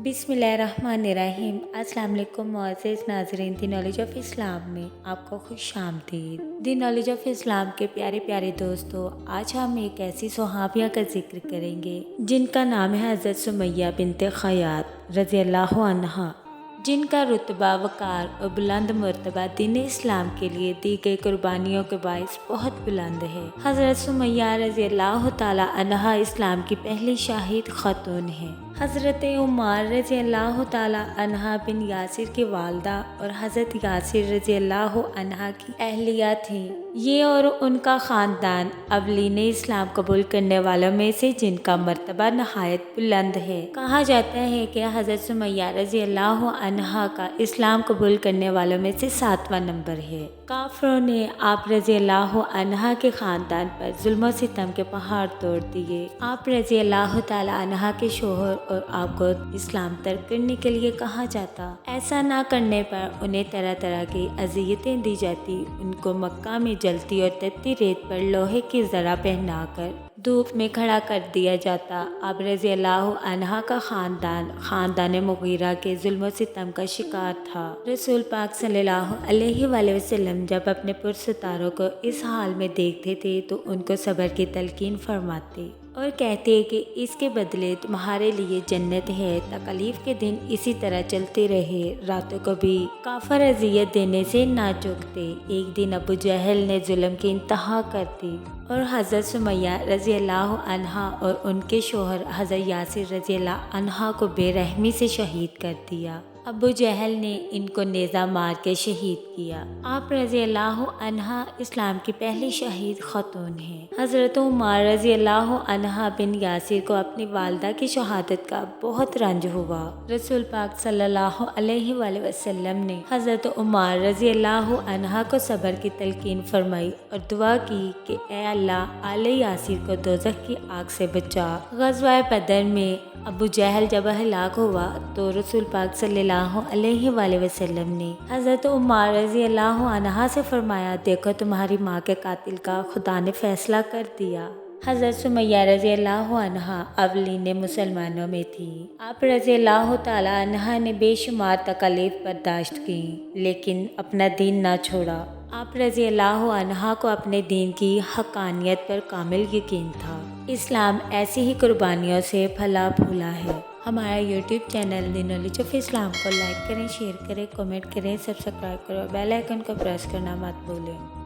बिस्मिल्लाहिर्रहमानिर्रहीम। अस्सलाम वालेकुम मुअज़्ज़िज़ नाज़रीन, दी नॉलेज ऑफ़ इस्लाम में आपको खुश आमदीद। दी नॉलेज ऑफ़ इस्लाम के प्यारे प्यारे दोस्तों, आज हम एक ऐसी सहाबिया का जिक्र करेंगे जिनका नाम है हज़रत सुमैया बिन्ते ख़यात रज़ियल्लाहु अन्हा, जिनका रुतबा वक़ार और बुलंद मर्तबा दीन इस्लाम के लिए दी गई कुर्बानियों के बाइस बहुत बुलंद है। हज़रत सुमैया रज़ियल्लाहु ताला अन्हा इस्लाम की पहली शाहिद खातून है। हज़रत उमर रज़ियल्लाहु ताला अन्हा बिन यासिर की वालदा और हज़रत यासिर रज़ियल्लाहु अन्हा की अहलिया थी। ये और उनका ख़ानदान अवलीन इस्लाम कबूल करने वालों में से जिनका मर्तबा नहायत बुलंद है। कहा जाता है कि हज़रत सुमैया रज़ियल्लाहु अन्हा का इस्लाम कबूल करने वालों में से 7वां नंबर है। काफिरों ने आप रज़ियल्लाहु अन्हा के ख़ानदान पर जुल्म सितम के पहाड़ तोड़ दिए। आप रज़ियल्लाहु ताला अन्हा के शोहर और आपको इस्लाम तर्क करने के लिए कहा जाता। ऐसा ना करने पर उन्हें तरह तरह की अज़ियतें दी जाती। उनको मक्का में जलती और तपती रेत पर लोहे की ज़रा पहनाकर धूप में खड़ा कर दिया जाता। अब रज़ियल्लाहु अन्हा का ख़ानदान मुगीरा के जुल्म सितम का शिकार था। रसूल पाक सल्लल्लाहु अलैहि वसल्लम जब अपने पुरस्तारों को इस हाल में देखते थे तो उनको सब्र की तलकीन फरमाते और कहते कि इसके बदले तुम्हारे लिए जन्नत है। तकलीफ के दिन इसी तरह चलते रहे, रातों को भी काफर अजियत देने से ना चूकते। एक दिन अबू जहल ने जुल्म की इंतहा कर दी और हज़रत सुमैया रज़ियल्लाहु अन्हा और उनके शोहर हज़रत यासिर रज़ियल्लाहु अन्हा को बेरहमी से शहीद कर दिया। अबू जहल ने इनको नेज़ा मार के शहीद किया। आप रज़ियल्लाहु अन्हा इस्लाम की पहली शहीद खातून हैं। हज़रत उमर रज़ियल्लाहु अन्हा बिन यासिर को अपनी वालदा की शहादत का बहुत रंज हुआ। रसूल पाक सल्लल्लाहु अलैहि वसल्लम ने हज़रत उमर रज़ियल्लाहु अन्हा को सब्र की तलकीन फरमाई और दुआ की कि ए अल्लाह आले यासिर को दोज़ख की आग से बचा। ग़ज़वा बदर में अबू जहल जब हलाक हुआ तो रसूल पाक सल्लल्लाहु अलैहि वसल्लम ने हज़रत उमर रज़ियल्लाहु अन्हा से फरमाया, देखो तुम्हारी माँ के कातिल का खुदा ने फैसला कर दिया। हज़रत सुमैया रज़ियल्लाहु अन्हा अवलीन मुसलमानों में थी। आप रज़ियल्लाहु ताला अन्हा ने बेशुमार तकलीफ बर्दाश्त की लेकिन अपना दीन ना छोड़ा। आप रज़ियल्लाहु अन्हा को अपने दीन की हक़ानियत पर कामिल यकीन था। इस्लाम ऐसी ही कुर्बानियों से फला फूला है। हमारा YouTube channel the knowledge of Islam को लाइक करें, शेयर करें, कमेंट करें, सब्सक्राइब करें, बेल आइकन को प्रेस करना मत भूलें।